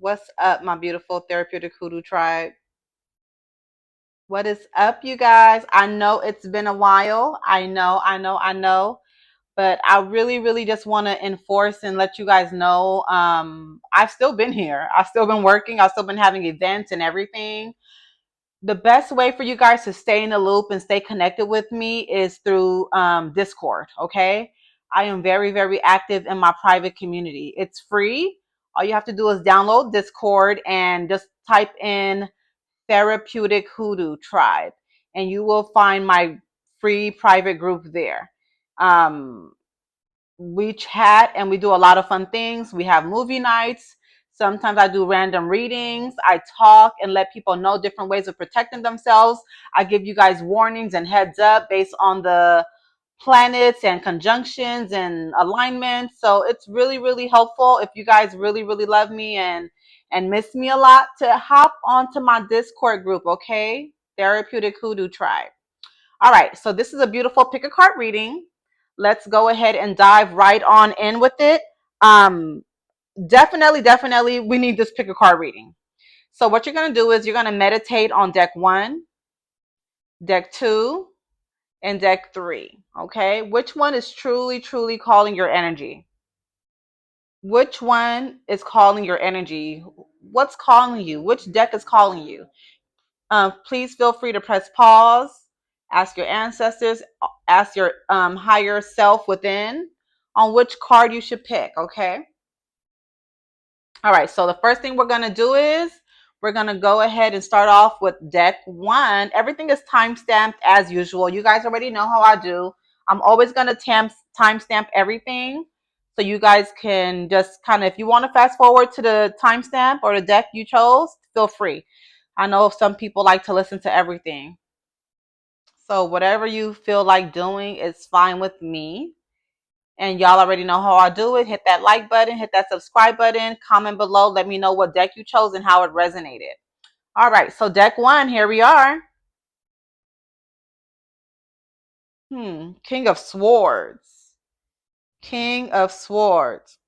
What's up, my beautiful therapeutic hoodoo tribe? What is up, you guys? I know it's been a while. I know. But I really, really just want to enforce and let you guys know I've still been here. I've still been working. I've still been having events and everything. The best way for you guys to stay in the loop and stay connected with me is through Discord, okay? I am very, very active in my private community. It's free. All you have to do is download Discord and just type in Therapeutic Hoodoo Tribe, and you will find my free private group there. Um, we chat and we do a lot of fun things. We have movie nights. Sometimes I do random readings. I talk and let people know different ways of protecting themselves. I give you guys warnings and heads up based on the planets and conjunctions and alignments. So it's really, really helpful if you guys really, really love me and miss me a lot to hop onto my Discord group, okay? Therapeutic Hoodoo Tribe. All right, so this is a beautiful pick a card reading. Let's go ahead and dive right on in with it. Um, definitely, we need this pick a card reading. So what you're gonna do is you're gonna meditate on deck one, deck two, and deck three. Okay, which one is truly, truly calling your energy? Which one is calling your energy? What's calling you? Which deck is calling you? Please feel free to press pause, ask your ancestors, ask your higher self within on which card you should pick, okay? All right, so the first thing we're going to do is we're going to go ahead and start off with deck one. Everything is time stamped as usual. You guys already know how I do. I'm always going to timestamp everything so you guys can just kind of, if you want to fast forward to the timestamp or the deck you chose, feel free. I know some people like to listen to everything. So whatever you feel like doing is fine with me. And y'all already know how I do it. Hit that like button, hit that subscribe button, comment below. Let me know what deck you chose and how it resonated. All right, so deck one, here we are. King of Swords. King of Swords.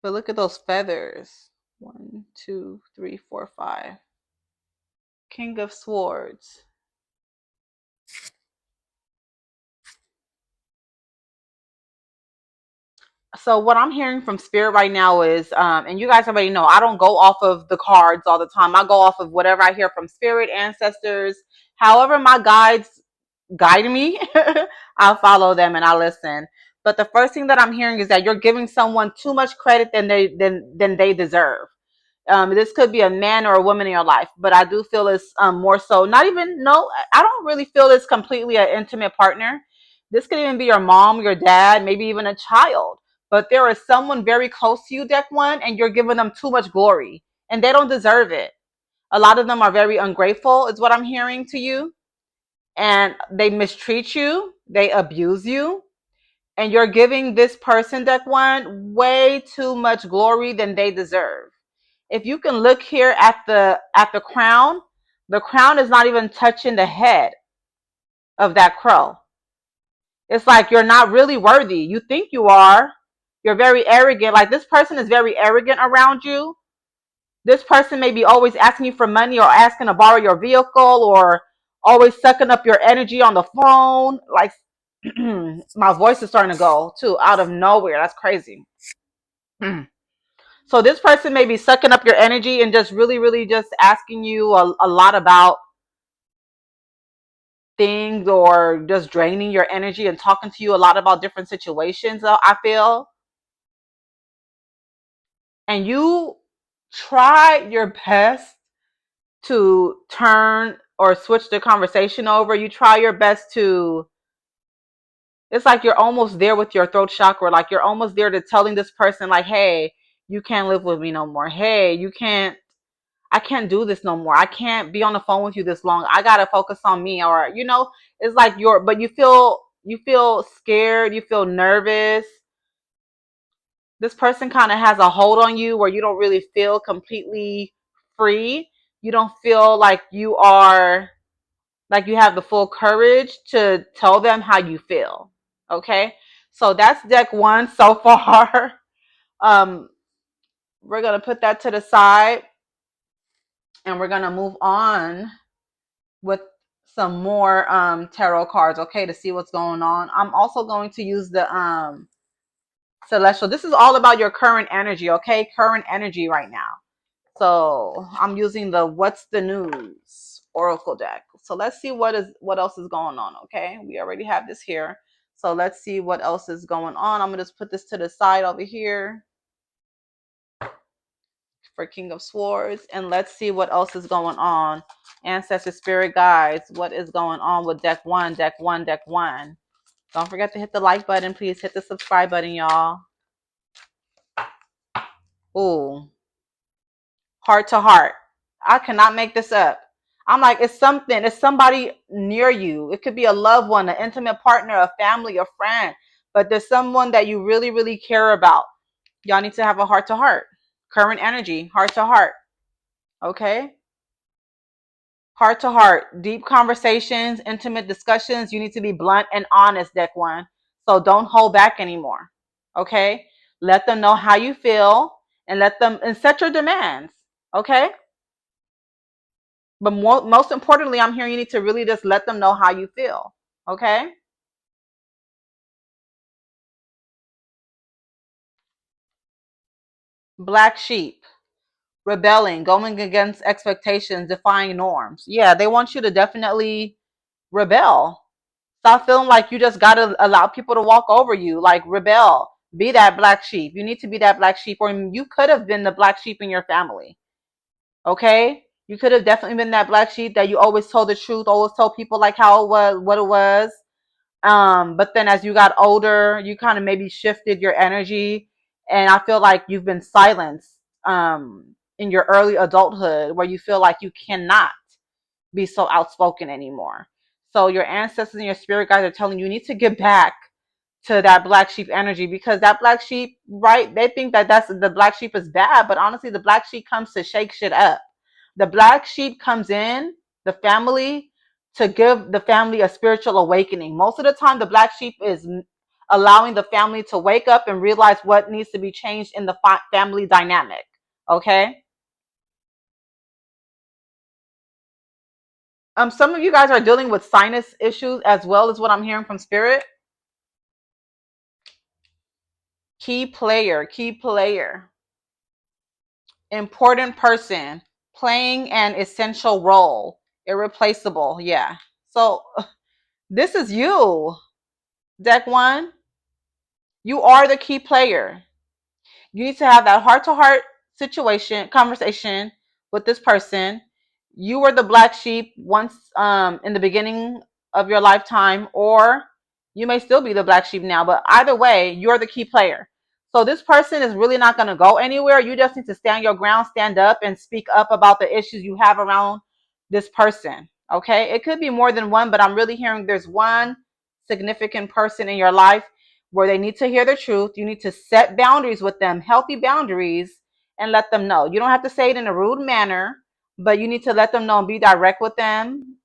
But look at those feathers. One, two, three, four, five. King of Swords. So what I'm hearing from spirit right now is, and you guys already know, I don't go off of the cards all the time. I go off of whatever I hear from spirit, ancestors, however my guides guide me. I'll follow them and I'll listen. But the first thing that I'm hearing is that you're giving someone too much credit than they deserve. This could be a man or a woman in your life, but I do feel it's more so not even, no, I don't really feel it's completely an intimate partner. This could even be your mom, your dad, maybe even a child. But there is someone very close to you, deck one, and you're giving them too much glory and they don't deserve it. A lot of them are very ungrateful, is what I'm hearing to you. And they mistreat you, they abuse you, and you're giving this person, deck one, way too much glory than they deserve. If you can look here at the crown is not even touching the head of that crow. It's like you're not really worthy. You think you are. You're very arrogant. Like this person is very arrogant around you. This person may be always asking you for money or asking to borrow your vehicle or always sucking up your energy on the phone. Like my voice is starting to go too out of nowhere. That's crazy. So this person may be sucking up your energy and just really, really just asking you a lot about things or just draining your energy and talking to you a lot about different situations, I feel. And you try your best to turn or switch the conversation over. You try your best to, it's like you're almost there with your throat chakra. Like you're almost there to telling this person like, hey, you can't live with me no more. Hey, I can't do this no more. I can't be on the phone with you this long. I gotta focus on me. Or, it's like but you feel scared, you feel nervous. This person kind of has a hold on you where you don't really feel completely free. You don't feel like you are, like you have the full courage to tell them how you feel. Okay, so that's deck one so far. um we're gonna put that to the side, and we're gonna move on with some more tarot cards, okay, to see what's going on. I'm also going to use the celestial. This is all about your current energy, okay? Current energy right now. So I'm using the What's the News Oracle deck. So let's see what else is going on, okay? We already have this here. So let's see what else is going on. I'm gonna just put this to the side over here for King of Swords, and let's see what else is going on. Ancestor Spirit Guides, what is going on with deck one, deck one, deck one? Don't forget to hit the like button. Please hit the subscribe button, y'all. Ooh, heart to heart. I cannot make this up. I'm like, it's somebody near you. It could be a loved one, an intimate partner, a family, a friend, but there's someone that you really, really care about. Y'all need to have a heart to heart. Current energy, heart to heart. Okay? Heart to heart, deep conversations, intimate discussions. You need to be blunt and honest, deck one. So don't hold back anymore. Okay? Let them know how you feel, and set your demands. Okay? But most importantly, I'm hearing you need to really just let them know how you feel. Okay? Black sheep, rebelling, going against expectations, defying norms. Yeah, they want you to definitely rebel. Stop feeling like you just got to allow people to walk over you. Like, rebel. Be that black sheep. You need to be that black sheep, or you could have been the black sheep in your family. Okay? You could have definitely been that black sheep that you always told the truth, always told people like how it was, what it was. But then as you got older, you kind of maybe shifted your energy, and I feel like you've been silenced in your early adulthood, where you feel like you cannot be so outspoken anymore. So your ancestors and your spirit guides are telling you, you need to get back to that black sheep energy, because that black sheep, right? They think that that's the black sheep is bad, but honestly, the black sheep comes to shake shit up. The black sheep comes in the family to give the family a spiritual awakening. Most of the time, the black sheep is allowing the family to wake up and realize what needs to be changed in the family dynamic. Okay. Some of you guys are dealing with sinus issues as well, as what I'm hearing from spirit. Key player, important person, playing an essential role, irreplaceable. Yeah. So this is you, deck one. You are the key player. You need to have that heart to heart conversation with this person. You were the black sheep once in the beginning of your lifetime, or you may still be the black sheep now, but either way, you're the key player. So this person is really not going to go anywhere. You just need to stand your ground, stand up, and speak up about the issues you have around this person. Okay? It could be more than one, but I'm really hearing there's one significant person in your life where they need to hear the truth. You need to set boundaries with them, healthy boundaries, and let them know. You don't have to say it in a rude manner, but you need to let them know and be direct with them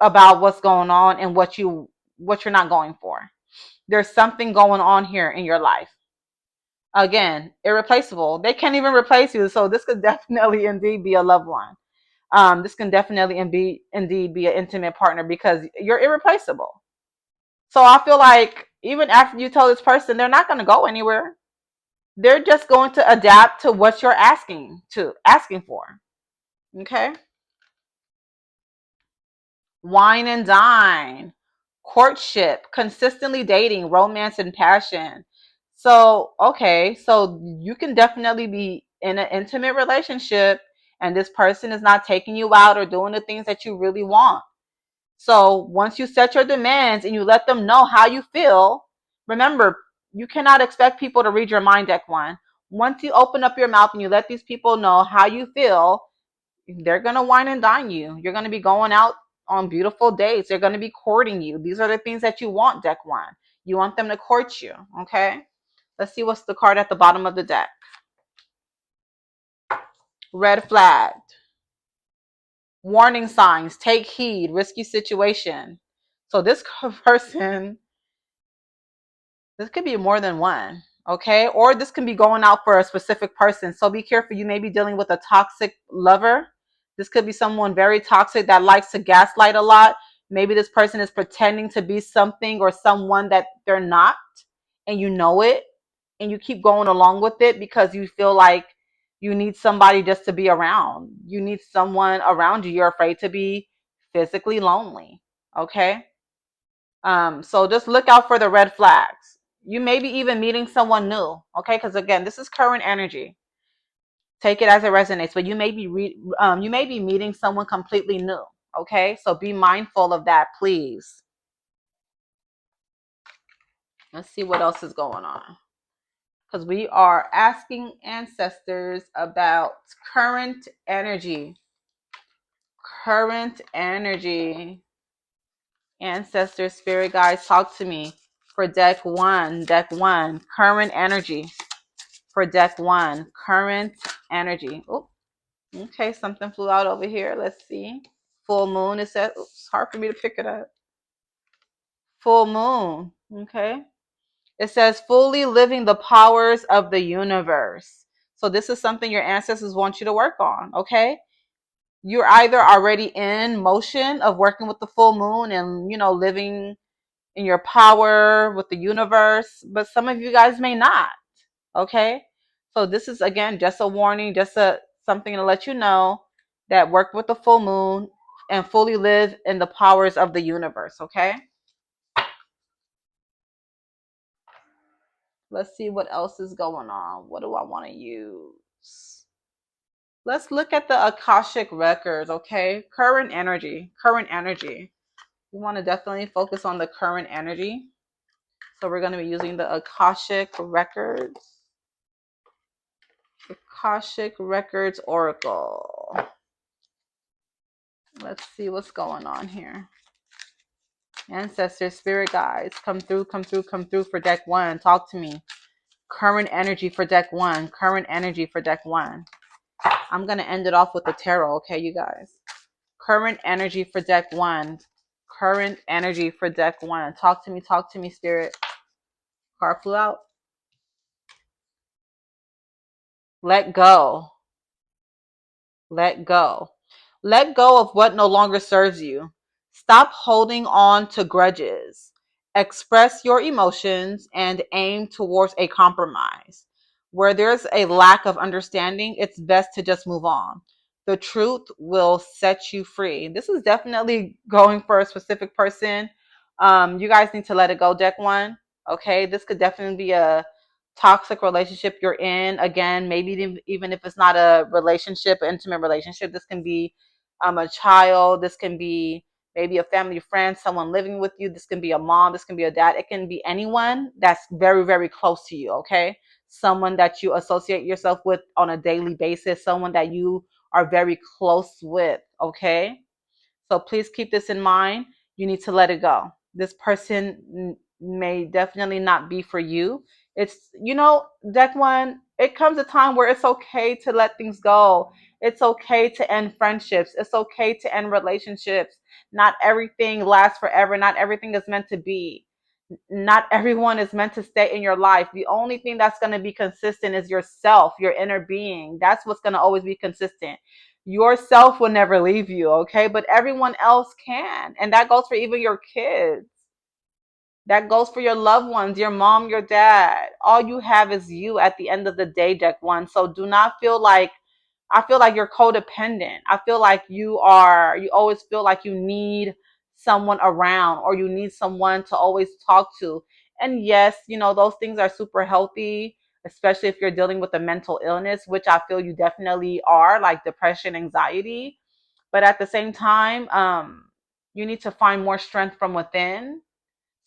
about what's going on and what you're not going for. There's something going on here in your life. Again, irreplaceable. They can't even replace you. So this could definitely indeed be a loved one. This can definitely indeed be an intimate partner, because you're irreplaceable. So I feel like even after you tell this person, they're not going to go anywhere. They're just going to adapt to what you're asking for. Okay? Wine and dine, courtship, consistently dating, romance and passion. So, okay, so you can definitely be in an intimate relationship, and this person is not taking you out or doing the things that you really want. So once you set your demands and you let them know how you feel, remember, you cannot expect people to read your mind, deck one. Once you open up your mouth and you let these people know how you feel, they're going to wine and dine you. You're going to be going out on beautiful dates. They're going to be courting you. These are the things that you want, deck one. You want them to court you. Okay. Let's see what's the card at the bottom of the deck. Red flag. Warning signs. Take heed. Risky situation. So this person This could be more than one, okay? Or this can be going out for a specific person. So be careful. You may be dealing with a toxic lover. This could be someone very toxic that likes to gaslight a lot. Maybe this person is pretending to be something or someone that they're not, and you know it, and you keep going along with it because you feel like you need somebody just to be around. You need someone around you. You're afraid to be physically lonely, okay? So just look out for the red flags. You may be even meeting someone new, okay? Because again, this is current energy. Take it as it resonates. But you may be meeting someone completely new, okay? So be mindful of that, please. Let's see what else is going on. Because we are asking ancestors about current energy. Current energy. Ancestors, spirit guides, talk to me for deck one. Deck one, current energy. For deck one, current energy. Oh, okay, something flew out over here. Let's see. Full moon. It says, oops, it's hard for me to pick it up. Full moon. Okay. It says, fully living the powers of the universe. So this is something your ancestors want you to work on. Okay. You're either already in motion of working with the full moon and, living in your power with the universe, but some of you guys may not. Okay. So this is again just a warning, just something to let you know that work with the full moon and fully live in the powers of the universe. Okay. Let's see what else is going on. What do I want to use? Let's look at the Akashic records. Okay. Current energy. Current energy. We want to definitely focus on the current energy. So we're going to be using the Akashic records. Akashic records oracle. Let's see what's going on here. Ancestors, spirit guides, come through, come through, come through for deck one. Talk to me. Current energy for deck one. Current energy for deck one. I'm going to end it off with the tarot, okay, you guys? Current energy for deck one. Current energy for deck one. Talk to me, spirit. Card flew out. Let go. Let go. Let go of what no longer serves you. Stop holding on to grudges. Express your emotions and aim towards a compromise. Where there's a lack of understanding, it's best to just move on. The truth will set you free. This is definitely going for a specific person. You guys need to let it go, deck one. Okay, this could definitely be a toxic relationship you're in. Again, maybe even if it's not a relationship, an intimate relationship, this can be a child, this can be maybe a family friend, someone living with you, this can be a mom, this can be a dad, it can be anyone that's very, very close to you. Okay, someone that you associate yourself with on a daily basis, someone that you are very close with. Okay, so please keep this in mind. You need to let it go. This person may definitely not be for you. It's, deck one, it comes a time where it's okay to let things go. It's okay to end friendships. It's okay to end relationships. Not everything lasts forever. Not everything is meant to be. Not everyone is meant to stay in your life. The only thing that's going to be consistent is yourself, your inner being. That's what's going to always be consistent. Yourself will never leave you, okay? But everyone else can. And that goes for even your kids. That goes for your loved ones, your mom, your dad. All you have is you at the end of the day, deck one. So do not feel like, I feel like you're codependent. I feel like you always feel like you need someone around or you need someone to always talk to. And yes, those things are super healthy, especially if you're dealing with a mental illness, which I feel you definitely are, like depression, anxiety. But at the same time, you need to find more strength from within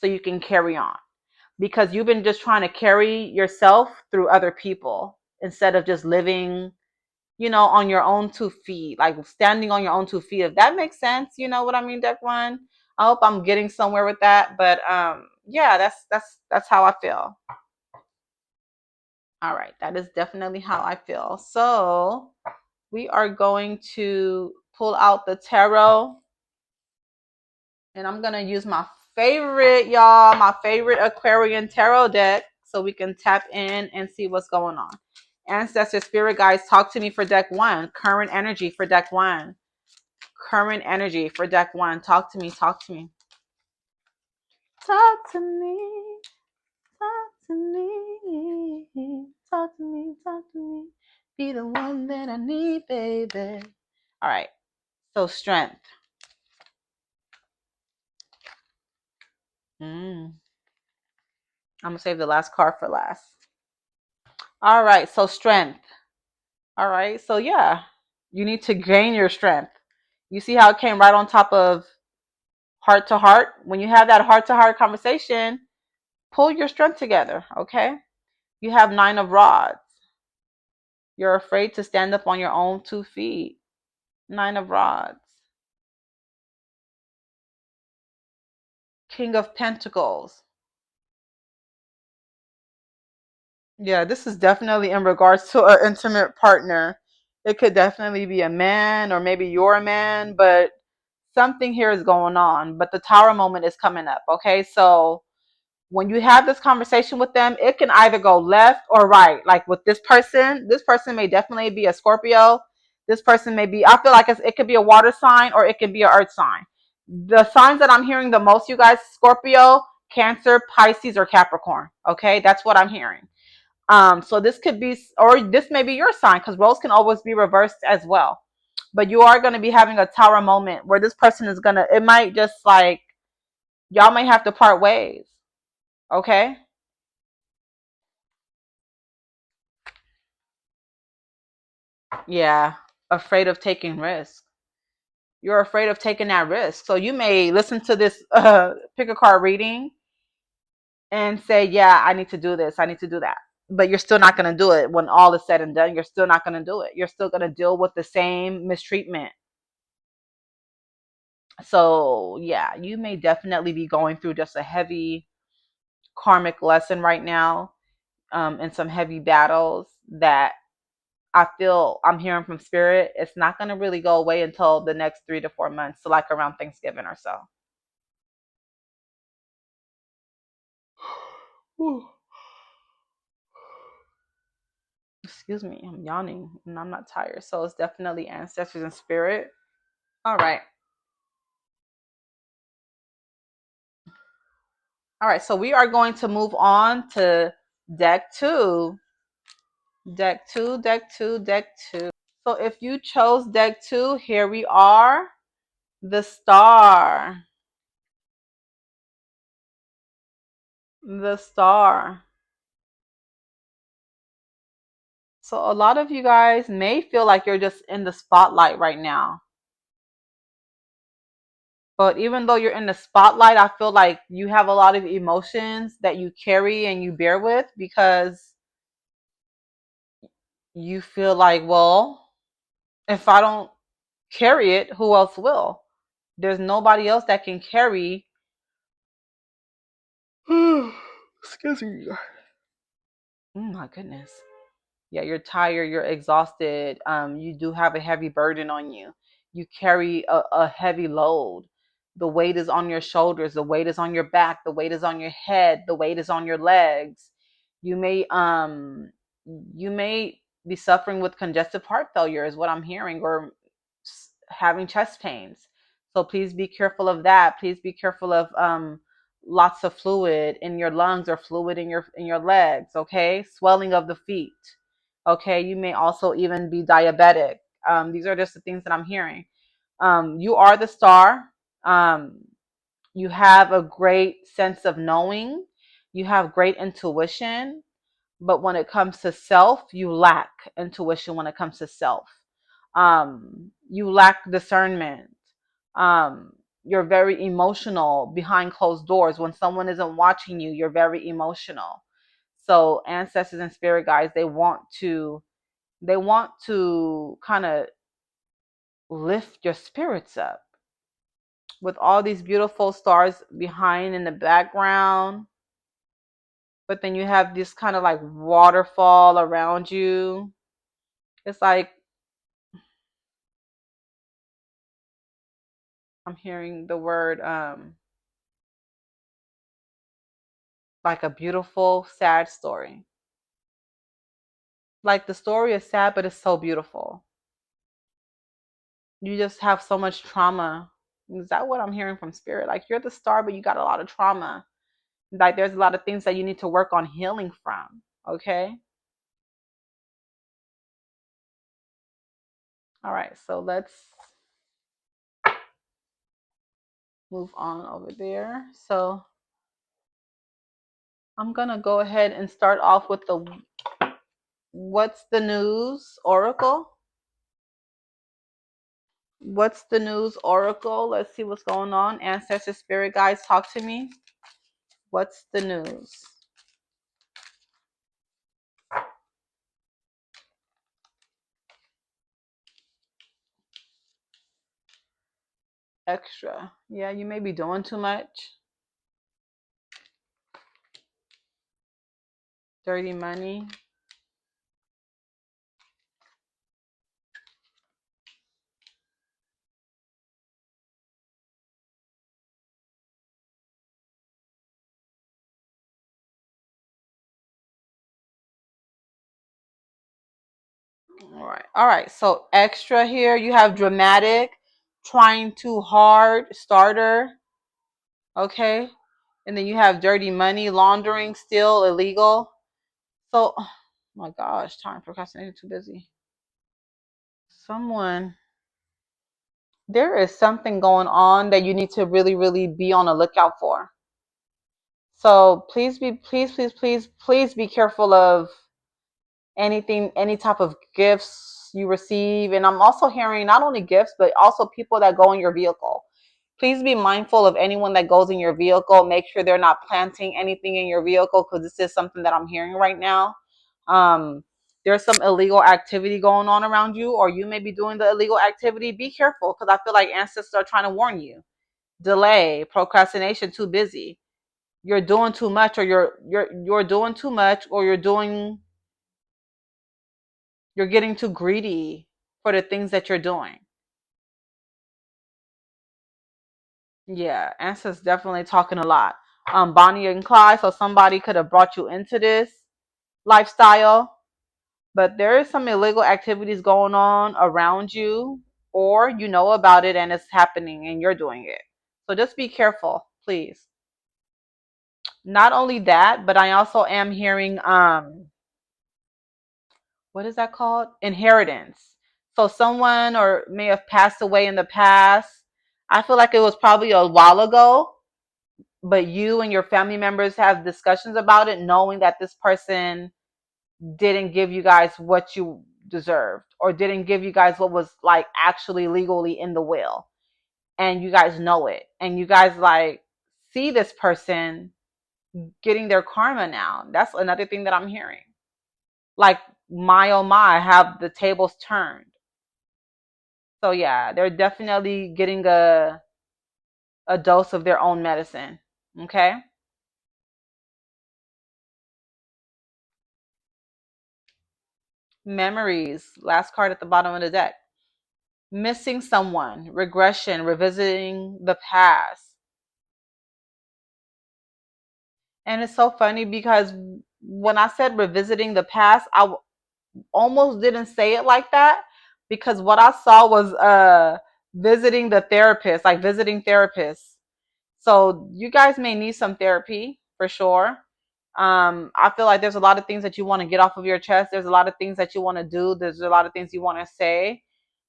so you can carry on, because you've been just trying to carry yourself through other people instead of just living, on your own 2 feet, like standing on your own 2 feet. If that makes sense, you know what I mean, deck one. I hope I'm getting somewhere with that, but yeah, that's how I feel. All right, that is definitely how I feel. So we are going to pull out the tarot, and I'm gonna use my favorite, y'all, my favorite Aquarian tarot deck, so we can tap in and see what's going on. Ancestor spirit guides, talk to me for deck one. Current energy for deck one. Current energy for deck one. Talk to me. Talk to me. Talk to me. Talk to me. Talk to me. Talk to me. Be the one that I need, baby. All right. So strength. I'm gonna save the last card for last. All right. So strength. All right. So yeah, you need to gain your strength. You see how it came right on top of heart to heart? When you have that heart to heart conversation, pull your strength together. Okay. You have 9 of rods. You're afraid to stand up on your own 2 feet. 9 of rods. King of Pentacles. Yeah, this is definitely in regards to an intimate partner. It could definitely be a man or maybe you're a man, but something here is going on. But the Tower moment is coming up. Okay, so when you have this conversation with them, it can either go left or right. Like with this person may definitely be a Scorpio. This person may be, I feel like it could be a water sign or it can be an earth sign. The signs that I'm hearing the most, you guys, Scorpio, Cancer, Pisces, or Capricorn. Okay, that's what I'm hearing. So this could be, or this may be your sign, because roles can always be reversed as well. But you are going to be having a Tower moment where this person is going to, it might just like, y'all may have to part ways. Okay. Yeah. Afraid of taking risks. You're afraid of taking that risk. So you may listen to this pick a card reading and say, yeah, I need to do this. I need to do that. But you're still not going to do it when all is said and done. You're still not going to do it. You're still going to deal with the same mistreatment. So yeah, you may definitely be going through just a heavy karmic lesson right now, and some heavy battles that I feel I'm hearing from spirit. It's not going to really go away until the next 3 to 4 months, so like around Thanksgiving or so. Whew. Excuse me, I'm yawning and I'm not tired, so it's definitely ancestors and spirit. All right. All right, so we are going to move on to deck two. Deck two, deck two, deck two. So if you chose deck two, here we are. The star. The star. So a lot of you guys may feel like you're just in the spotlight right now. But even though you're in the spotlight, I feel like you have a lot of emotions that you carry and you bear with, because you feel like, well, if I don't carry it, who else will? There's nobody else that can carry. Excuse me. Oh my goodness. Yeah, you're tired, you're exhausted. You do have a heavy burden on you. You carry a heavy load. The weight is on your shoulders, the weight is on your back, the weight is on your head, the weight is on your legs. You may you may be suffering with congestive heart failure is what I'm hearing, or having chest pains. So please be careful of that. Please be careful of lots of fluid in your lungs or fluid in your legs, okay? Swelling of the feet. Okay, you may also even be diabetic. These are just the things that I'm hearing. You are the star. Um, you have a great sense of knowing. You have great intuition. But when it comes to self, you lack intuition when it comes to self. You lack discernment. You're very emotional behind closed doors. When someone isn't watching you, you're very emotional. So ancestors and spirit guides, they want to kind of lift your spirits up with all these beautiful stars behind in the background. But then you have this kind of like waterfall around you. It's like I'm hearing the word like a beautiful, sad story. Like the story is sad, but it's so beautiful. You just have so much trauma. Is that what I'm hearing from spirit? Like you're the star, but you got a lot of trauma. Like there's a lot of things that you need to work on healing from. Okay. All right. So let's move on over there. So I'm going to go ahead and start off with the what's the news oracle. What's the news oracle? Let's see what's going on. Ancestor spirit guides, talk to me. What's the news? Extra. Yeah, you may be doing too much. Dirty money. All right. All right. So extra here, you have dramatic, trying too hard, starter. Okay. And then you have dirty money, laundering, still illegal. So, oh my gosh, time procrastinating, too busy. Someone, there is something going on that you need to really, really be on the lookout for. So please be careful of anything, any type of gifts you receive. And I'm also hearing not only gifts, but also people that go in your vehicle. Please be mindful of anyone that goes in your vehicle. Make sure they're not planting anything in your vehicle because this is something that I'm hearing right now. Um, there's some illegal activity going on around you, or you may be doing the illegal activity. Be careful because I feel like ancestors are trying to warn you. Delay, procrastination, too busy. You're doing too much, or you're doing too much, or you're getting too greedy for the things that you're doing. Yeah, Ansa's definitely talking a lot. Bonnie and Clyde, so somebody could have brought you into this lifestyle, but there is some illegal activities going on around you, or you know about it and it's happening and you're doing it. So just be careful, please. Not only that, but I also am hearing what is that called? Inheritance. So someone or may have passed away in the past. I feel like it was probably a while ago, but you and your family members have discussions about it, knowing that this person didn't give you guys what you deserved or didn't give you guys what was like actually legally in the will. And you guys know it. And you guys like see this person getting their karma now. That's another thing that I'm hearing. Like, my oh my, have the tables turned. So yeah, they're definitely getting a dose of their own medicine. Okay? Memories, last card at the bottom of the deck. Missing someone, regression, revisiting the past. And it's so funny because when I said revisiting the past, almost didn't say it like that because what I saw was visiting the therapist, like visiting therapists. So you guys may need some therapy for sure. I feel like there's a lot of things that you want to get off of your chest. There's a lot of things that you want to do. There's a lot of things you want to say,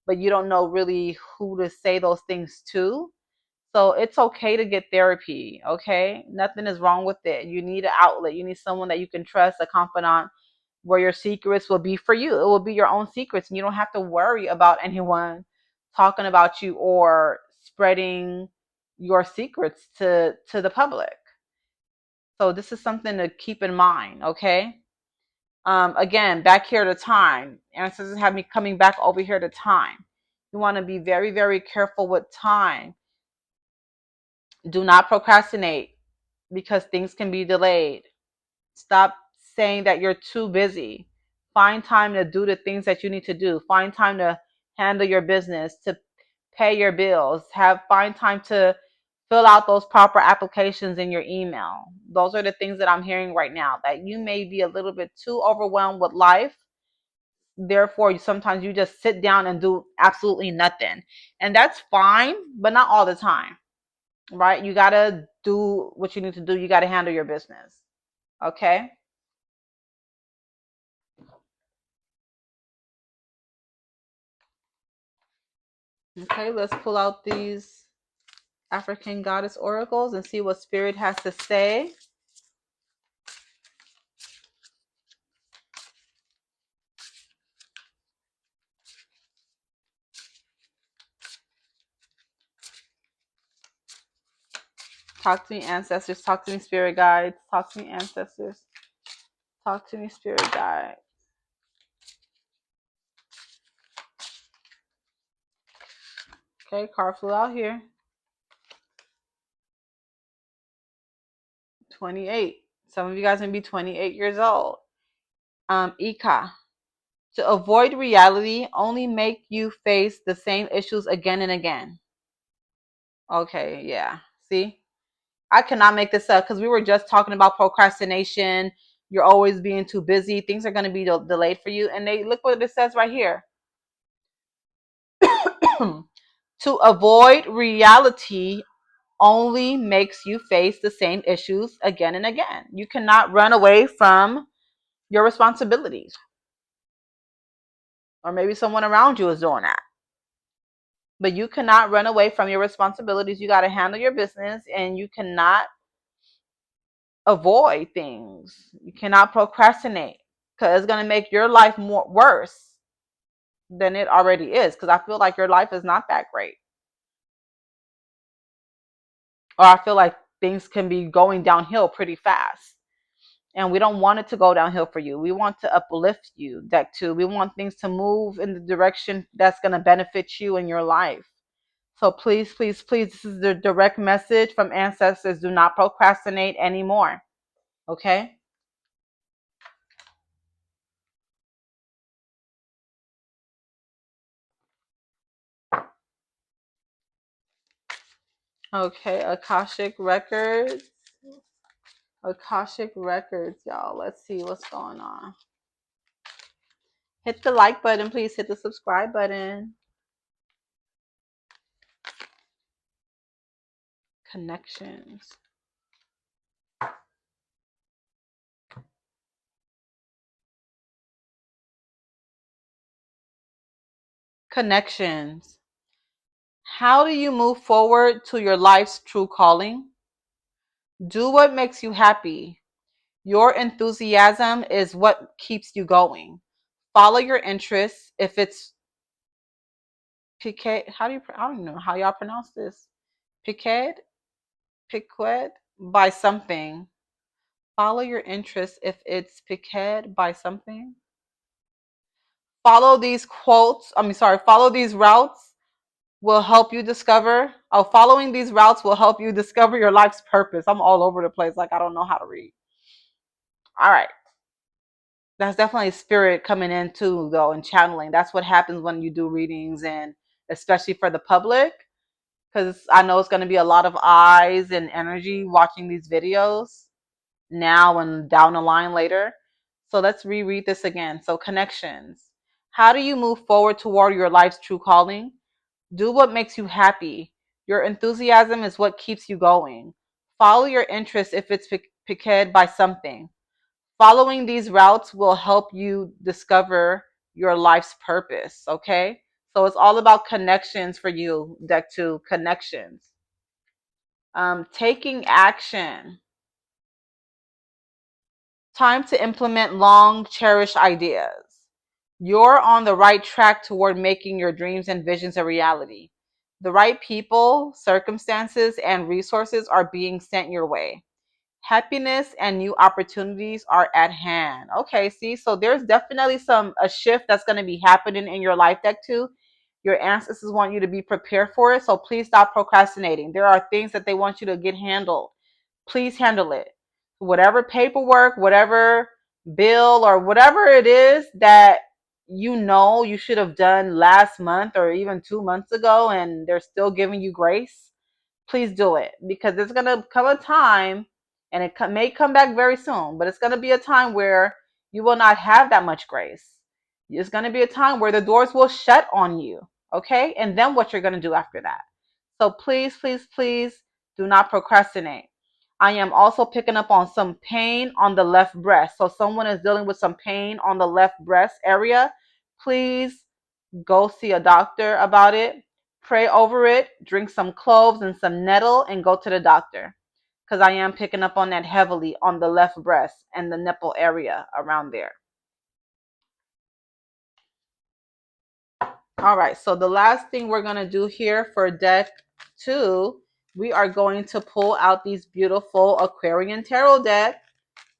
but you don't know really who to say those things to. So it's okay to get therapy, okay? Nothing is wrong with it. You need an outlet. You need someone that you can trust, a confidant, where your secrets will be for you. It will be your own secrets, and you don't have to worry about anyone talking about you or spreading your secrets to the public. So this is something to keep in mind, okay? Again, back here to time. Ancestors have me coming back over here to time. You want to be very, very careful with time. Do not procrastinate because things can be delayed. Stop saying that you're too busy. Find time to do the things that you need to do. Find time to handle your business, to pay your bills. Find time to Fill out those proper applications in your email. Those are the things that I'm hearing right now, that you may be a little bit too overwhelmed with life. Therefore, sometimes you just sit down and do absolutely nothing. And that's fine, but not all the time, right? You got to do what you need to do. You got to handle your business. Okay? Okay, let's pull out these African goddess oracles and see what spirit has to say. Talk to me, ancestors. Talk to me, spirit guides. Talk to me, ancestors. Talk to me, spirit guide. Okay, card flew out here. 28. Some of you guys may be 28 years old. Ika. To avoid reality, only make you face the same issues again and again. Okay, yeah. See? I cannot make this up because we were just talking about procrastination. You're always being too busy. Things are going to be delayed for you. And they look what it says right here. To avoid reality only makes you face the same issues again and again. You cannot run away from your responsibilities. Or maybe someone around you is doing that. But you cannot run away from your responsibilities. You got to handle your business, and you cannot avoid things. You cannot procrastinate, because it's going to make your life more worse than it already is, because I feel like your life is not that great. Or I feel like things can be going downhill pretty fast. And we don't want it to go downhill for you. We want to uplift you, deck two. We want things to move in the direction that's going to benefit you in your life. So please, please, please, this is the direct message from ancestors. Do not procrastinate anymore. Okay? Okay, Akashic Records. Akashic Records, y'all. Let's see what's going on. Hit the like button, please. Hit the subscribe button. Connections. Connections. How do you move forward to your life's true calling? Do what makes you happy. Your enthusiasm is what keeps you going. Follow your interests. If it's piquet, I don't know how y'all pronounce this. Piquet, piquet by something. Follow your interests. If it's piquet by something. Follow these quotes. Follow these routes will help you discover. Oh, following these routes will help you discover your life's purpose. I'm all over the place. Like, I don't know how to read. All right. That's definitely spirit coming in too, though, and channeling. That's what happens when you do readings, and especially for the public, because I know it's going to be a lot of eyes and energy watching these videos now and down the line later. So let's reread this again. So, connections. How do you move forward toward your life's true calling? Do what makes you happy. Your enthusiasm is what keeps you going. Follow your interests if it's piqued by something. Following these routes will help you discover your life's purpose. Okay? So it's all about connections for you, deck two, connections. Taking action. Time to implement long cherished ideas. You're on the right track toward making your dreams and visions a reality. The right people, circumstances, and resources are being sent your way. Happiness and new opportunities are at hand. Okay, see, so there's definitely a shift that's going to be happening in your life, deck two. Your ancestors want you to be prepared for it, so please stop procrastinating. There are things that they want you to get handled. Please handle it. Whatever paperwork, whatever bill, or whatever it is that you should have done last month or even 2 months ago, and they're still giving you grace, please do it, because there's going to come a time, and it may come back very soon, but it's going to be a time where you will not have that much grace. It's going to be a time where the doors will shut on you. Okay. And then what you're going to do after that. So please, please, please do not procrastinate. I am also picking up on some pain on the left breast. So someone is dealing with some pain on the left breast area. Please go see a doctor about it. Pray over it. Drink some cloves and some nettle and go to the doctor. Because I am picking up on that heavily on the left breast and the nipple area around there. All right, so the last thing we're going to do here for deck 2, we are going to pull out these beautiful Aquarian Tarot deck.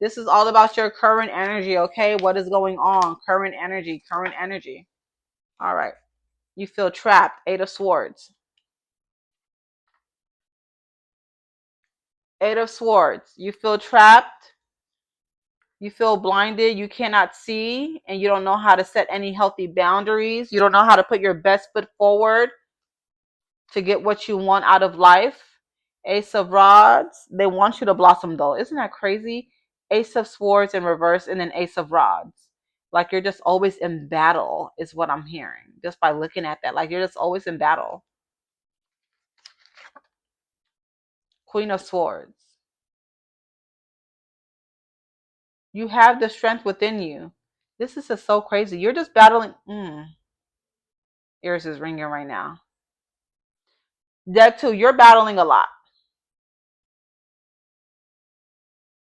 This is all about your current energy, okay? What is going on? Current energy, current energy. All right, you feel trapped. 8 of Swords. 8 of Swords. You feel trapped. You feel blinded. You cannot see, and you don't know how to set any healthy boundaries. You don't know how to put your best foot forward to get what you want out of life. Ace of Rods. They want you to blossom though. Isn't that crazy? Ace of Swords in reverse and then Ace of Rods. Like you're just always in battle is what I'm hearing. Just by looking at that. Like you're just always in battle. Queen of Swords. You have the strength within you. This is just so crazy. You're just battling. Ears is ringing right now. Deck 2, you're battling a lot.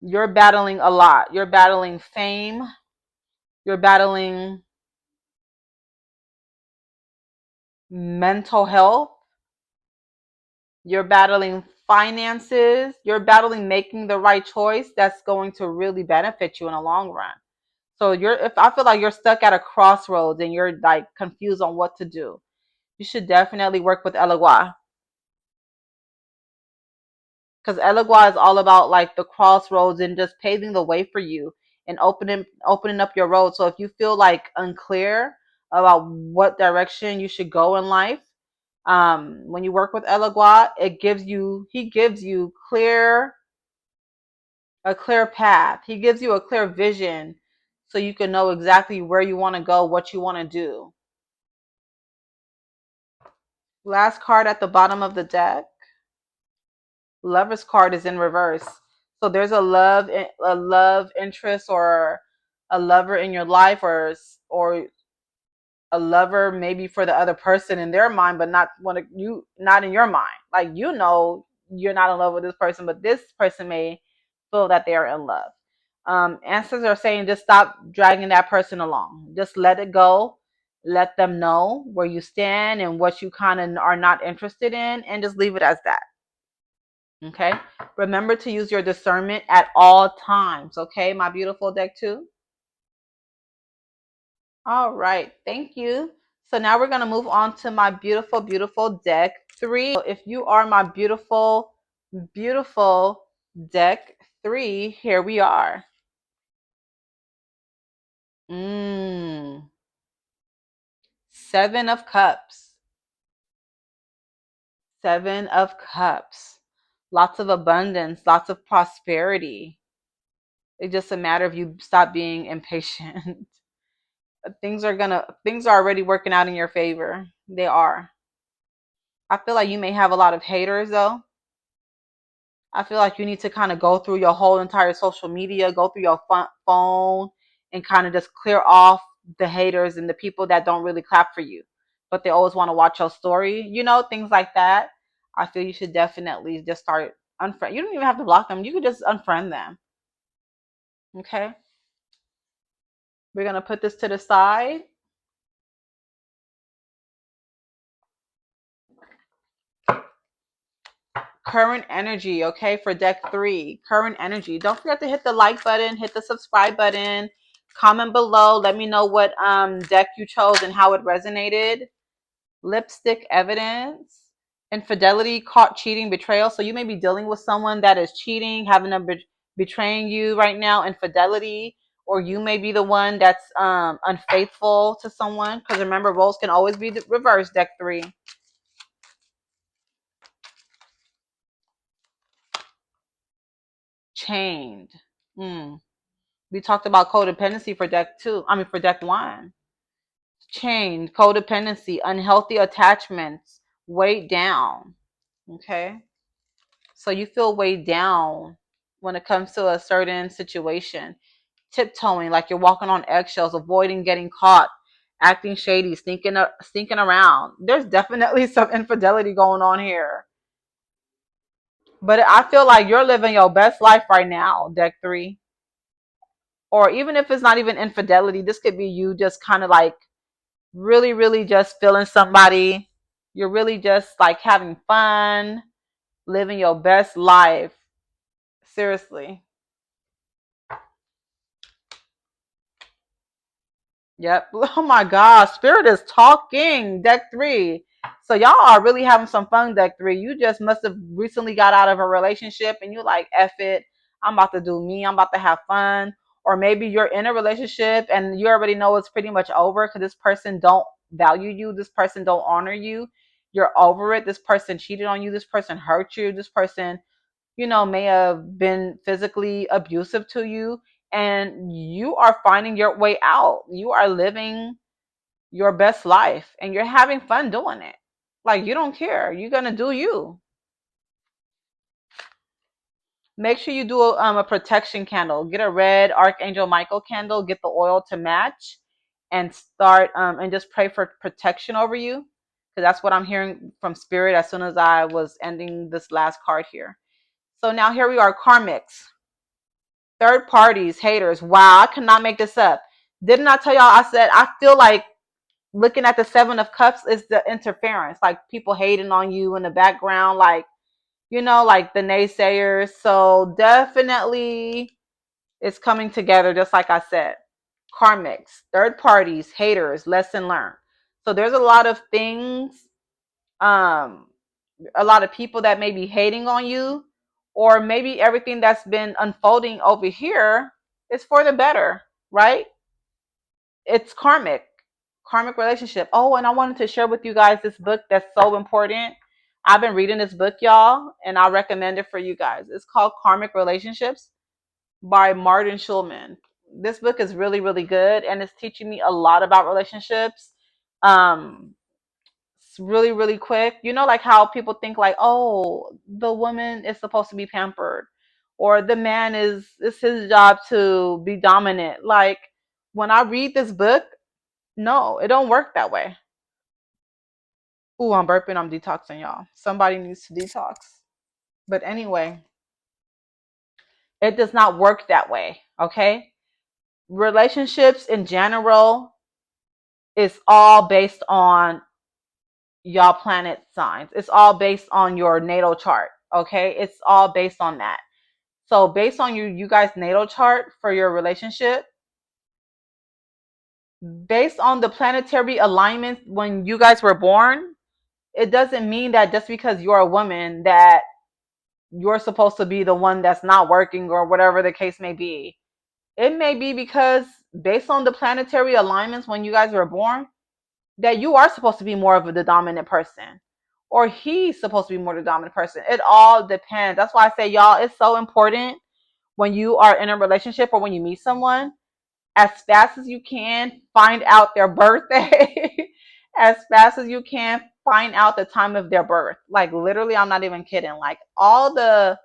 You're battling a lot. You're battling fame. You're battling mental health. You're battling finances. You're battling making the right choice that's going to really benefit you in the long run. So if I feel like you're stuck at a crossroads and you're like confused on what to do, you should definitely work with Elegua. Because Elegua is all about like the crossroads and just paving the way for you and opening up your road. So if you feel like unclear about what direction you should go in life, when you work with Elegua, he gives you a clear path. He gives you a clear vision so you can know exactly where you want to go, what you want to do. Last card at the bottom of the deck. Lover's card is in reverse. So there's a love interest or a lover in your life, or a lover maybe for the other person in their mind, but not in your mind. Like you're not in love with this person, but this person may feel that they are in love. Ancestors are saying just stop dragging that person along. Just let it go. Let them know where you stand and what you kind of are not interested in, and just leave it as that. Okay. Remember to use your discernment at all times. Okay, my beautiful deck 2. All right. Thank you. So now we're going to move on to my beautiful, beautiful deck 3. So if you are my beautiful, beautiful deck 3, here we are. Mm. 7 of Cups. 7 of Cups. Lots of abundance, lots of prosperity. It's just a matter of you stop being impatient. Things are already working out in your favor. They are. I feel like you may have a lot of haters though. I feel like you need to kind of go through your whole entire social media, go through your phone, and kind of just clear off the haters and the people that don't really clap for you, but they always want to watch your story. Things like that. I feel you should definitely just start unfriend. You don't even have to block them. You could just unfriend them. Okay. We're gonna put this to the side. Current energy, okay, for deck 3. Current energy. Don't forget to hit the like button, hit the subscribe button, comment below, let me know what deck you chose and how it resonated. Lipstick evidence. Infidelity, caught cheating, betrayal. So you may be dealing with someone that is cheating, having a betraying you right now. Infidelity. Or you may be the one that's unfaithful to someone, because remember, roles can always be reversed. Deck 3. Chained. Mm. We talked about codependency for deck two. I mean, for deck one. Chained, codependency, unhealthy attachments, weighed down. Okay. So you feel weighed down when it comes to a certain situation. Tiptoeing, like you're walking on eggshells, avoiding getting caught, acting shady, sneaking around. There's definitely some infidelity going on here. But I feel like you're living your best life right now, deck three. Or even if it's not even infidelity, this could be you just kind of like really, really just feeling somebody. You're really just like having fun, living your best life. Seriously. Yep. Oh my God. Spirit is talking. Deck three. So y'all are really having some fun, deck three. You just must have recently got out of a relationship and you like, F it. I'm about to do me. I'm about to have fun. Or maybe you're in a relationship and you already know it's pretty much over because this person don't value you. This person don't honor you. You're over it. This person cheated on you. This person hurt you. This person, may have been physically abusive to you, and you are finding your way out. You are living your best life and you're having fun doing it. Like you don't care. You're going to do you. Make sure you do a protection candle. Get a red Archangel Michael candle, get the oil to match and start and just pray for protection over you. Because that's what I'm hearing from spirit as soon as I was ending this last card here. So now here we are, karmics. Third parties, haters. Wow, I cannot make this up. Didn't I tell y'all? I said I feel like looking at the Seven of Cups is the interference, like people hating on you in the background, like like the naysayers. So definitely, it's coming together, just like I said. Karmics, third parties, haters, lesson learned. So there's a lot of things, um, a lot of people that may be hating on you, or maybe everything that's been unfolding over here is for the better, right? It's karmic relationship. Oh, and I wanted to share with you guys this book that's so important. I've been reading this book, y'all, and I recommend it for you guys. It's called Karmic Relationships by Martin Schulman. This book is really, really good, and it's teaching me a lot about relationships. Um, it's really, really quick. Like how people think like, oh, the woman is supposed to be pampered, or the man is it's his job to be dominant. Like when I read this book, no, it don't work that way. Ooh, I'm burping, I'm detoxing, y'all. Somebody needs to detox. But anyway, it does not work that way, okay? Relationships in general is all based on y'all planet signs. It's all based on your natal chart, okay? It's all based on that. So based on you guys' natal chart for your relationship, based on the planetary alignments when you guys were born, it doesn't mean that just because you're a woman that you're supposed to be the one that's not working or whatever the case may be. It may be because based on the planetary alignments when you guys were born, that you are supposed to be more of the dominant person. Or he's supposed to be more the dominant person. It all depends. That's why I say, y'all, it's so important when you are in a relationship or when you meet someone, as fast as you can, find out their birthday. As fast as you can, find out the time of their birth. Like literally, I'm not even kidding. Like all the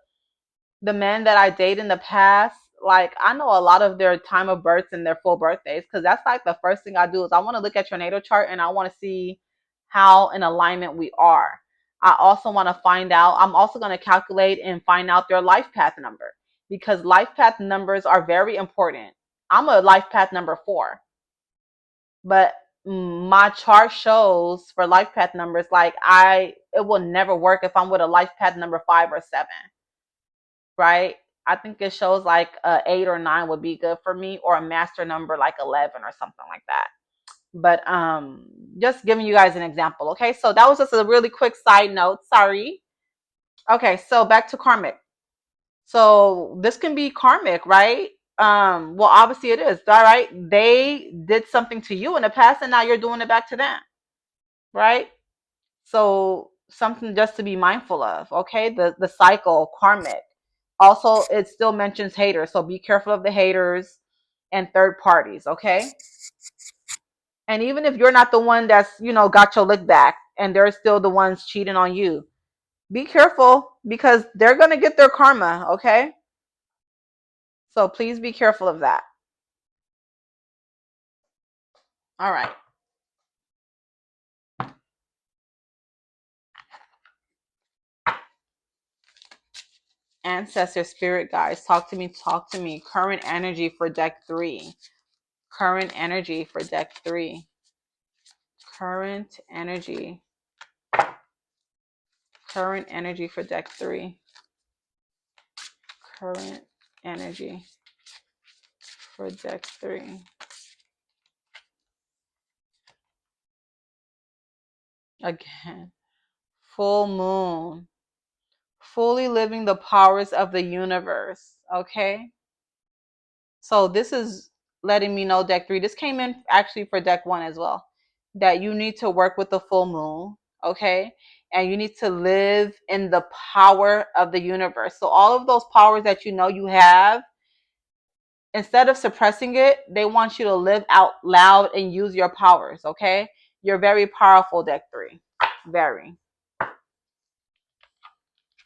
men that I date in the past, like I know a lot of their time of births and their full birthdays, because that's like the first thing I do is I want to look at your natal chart and I want to see how in alignment we are. I also want to find out, I'm also going to calculate and find out their life path number, because life path numbers are very important. I'm a life path number 4, but my chart shows for life path numbers, like it will never work if I'm with a life path number 5 or 7, right? I think it shows like 8 or 9 would be good for me, or a master number like 11 or something like that. But just giving you guys an example. Okay, so that was just a really quick side note. Sorry. Okay, so back to karmic. So this can be karmic, right? Well, obviously it is. All right, they did something to you in the past, and now you're doing it back to them, right? So something just to be mindful of. Okay, the cycle, karmic. Also, it still mentions haters. So be careful of the haters and third parties, okay? And even if you're not the one that's, got your lick back and they're still the ones cheating on you, be careful because they're going to get their karma, okay? So please be careful of that. All right. Ancestor spirit guys, talk to me, talk to me. Current energy for deck 3. Current energy for deck 3. Current energy. Current energy for deck 3. Current energy for deck 3. Again, full moon. Fully living the powers of the universe. Okay. So this is letting me know, deck 3. This came in actually for deck 1 as well. That you need to work with the full moon. Okay. And you need to live in the power of the universe. So all of those powers that you have, instead of suppressing it, they want you to live out loud and use your powers. Okay. You're very powerful, deck 3. Very.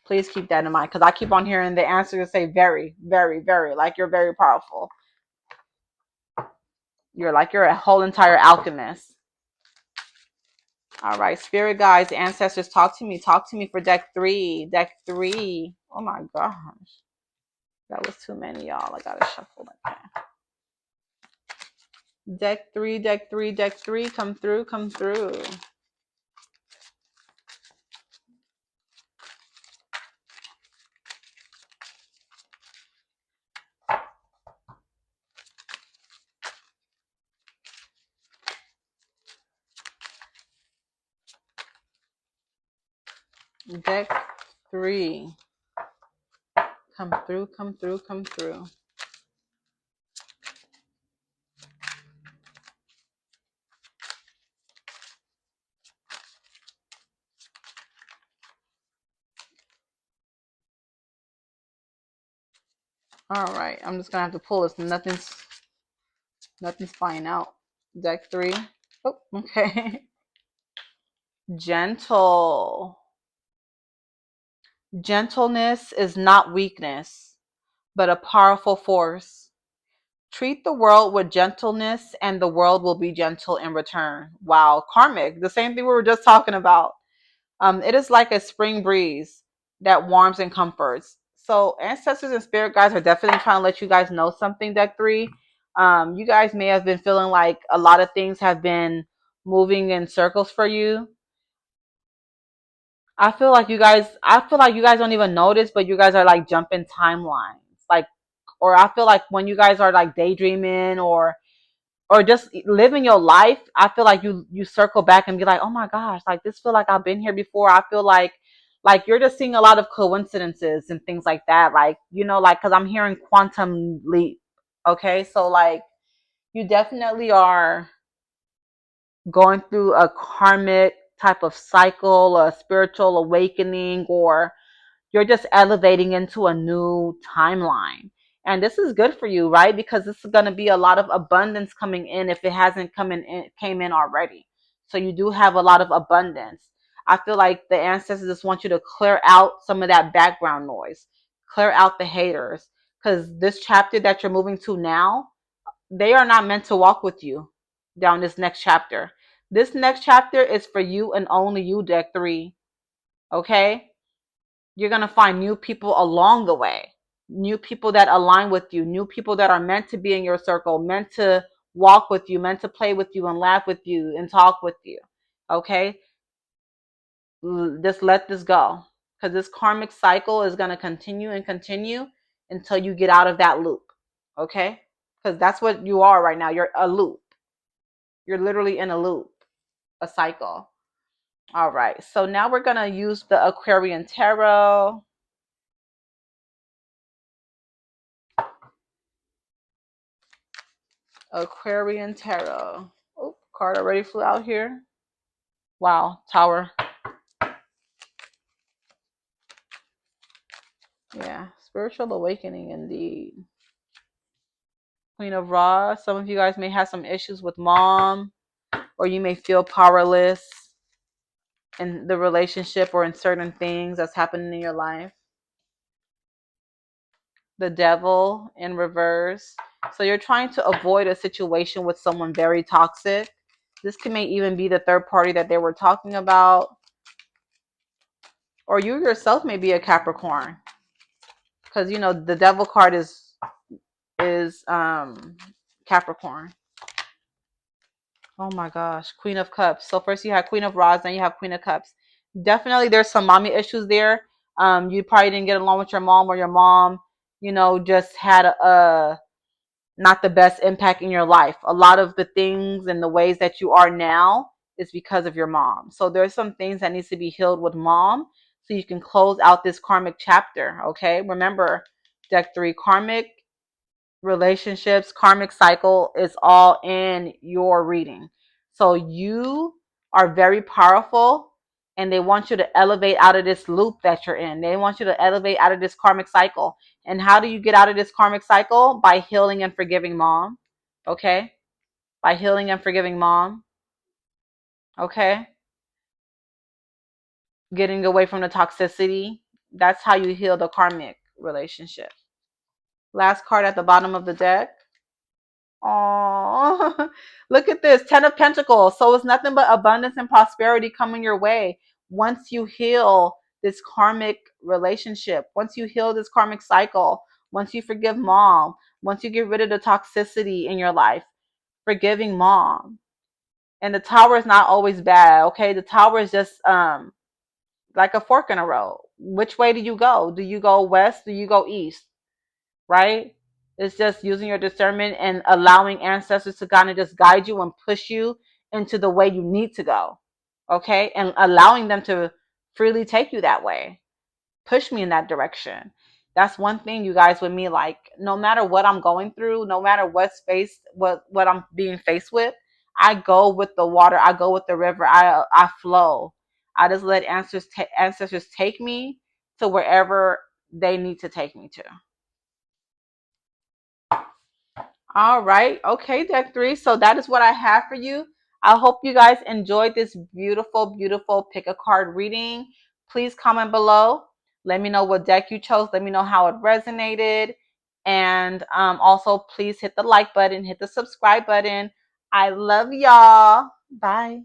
Please keep that in mind because I keep on hearing the answer to say very, very, very, like you're very powerful. You're a whole entire alchemist. All right, spirit guides, ancestors, talk to me. Talk to me for deck 3. Deck 3. Oh my gosh. That was too many, y'all. I gotta shuffle like that. Deck 3, deck 3, deck 3. Come through, come through. Deck 3. Come through, come through, come through. All right, I'm just gonna have to pull this. Nothing's flying out. Deck 3. Oh, okay. Gentle. Gentleness is not weakness, but a powerful force. Treat the world with gentleness, and the world will be gentle in return. Wow, karmic, the same thing we were just talking about. It is like a spring breeze that warms and comforts. So, ancestors and spirit guides are definitely trying to let you guys know something, deck 3. You guys may have been feeling like a lot of things have been moving in circles for you. I feel like you guys don't even notice, but you guys are like jumping timelines. Like, or I feel like when you guys are like daydreaming or just living your life, I feel like you circle back and be like, oh my gosh, like this feel like I've been here before. I feel like you're just seeing a lot of coincidences and things like that. Like, like because I'm hearing quantum leap. Okay, so like you definitely are going through a karmic type of cycle, a spiritual awakening, or you're just elevating into a new timeline. And this is good for you, right? Because this is going to be a lot of abundance coming in if it hasn't came in already. So you do have a lot of abundance. I feel like the ancestors just want you to clear out some of that background noise, clear out the haters, because this chapter that you're moving to now, they are not meant to walk with you down this next chapter. This next chapter is for you and only you, deck 3. Okay? You're going to find new people along the way, new people that align with you, new people that are meant to be in your circle, meant to walk with you, meant to play with you and laugh with you and talk with you. Okay? Just let this go because this karmic cycle is going to continue and continue until you get out of that loop. Okay? Because that's what you are right now. You're a loop. You're literally in a loop, a cycle. All right. So now we're going to use the Aquarian Tarot. Aquarian Tarot. Oh, card already flew out here. Wow, Tower. Yeah, Spirit Spiritual awakening indeed. Queen of Ra. Some of you guys may have some issues with mom, or you may feel powerless in the relationship or in certain things that's happening in your life. The Devil in reverse. So you're trying to avoid a situation with someone very toxic. This may even be the third party that they were talking about. Or you yourself may be a Capricorn. Because the Devil card is Capricorn. Oh my gosh, Queen of Cups. So first you have Queen of Rods, then you have Queen of Cups. Definitely there's some mommy issues there. You probably didn't get along with your mom, or your mom, just had a not the best impact in your life. A lot of the things and the ways that you are now is because of your mom. So there's some things that needs to be healed with mom so you can close out this karmic chapter, okay? Remember, deck 3, karmic relationships, karmic cycle is all in your reading. So you are very powerful, and they want you to elevate out of this loop that you're in. They want you to elevate out of this karmic cycle. And how do you get out of this karmic cycle? By healing and forgiving mom. Okay? By healing and forgiving mom. Okay? Getting away from the toxicity. That's how you heal the karmic relationship. Last card at the bottom of the deck. Oh, look at this 10 of Pentacles. So it's nothing but abundance and prosperity coming your way once you heal this karmic relationship, once you heal this karmic cycle, once you forgive mom, once you get rid of the toxicity in your life, forgiving mom. And the tower is not always bad, okay? The tower is just like a fork in a road. Which way do you go? Do you go west? Do you go east? Right? It's just using your discernment and allowing ancestors to kind of just guide you and push you into the way you need to go. Okay? And allowing them to freely take you that way. Push me in that direction. That's one thing, you guys, with me. Like, no matter what I'm going through, no matter what I'm being faced with, I go with the water. I go with the river. I flow. I just let ancestors take me to wherever they need to take me to. All right. Okay, deck 3. So that is what I have for you. I hope you guys enjoyed this beautiful, beautiful pick a card reading. Please comment below. Let me know what deck you chose. Let me know how it resonated. And also, please hit the like button, hit the subscribe button. I love y'all. Bye.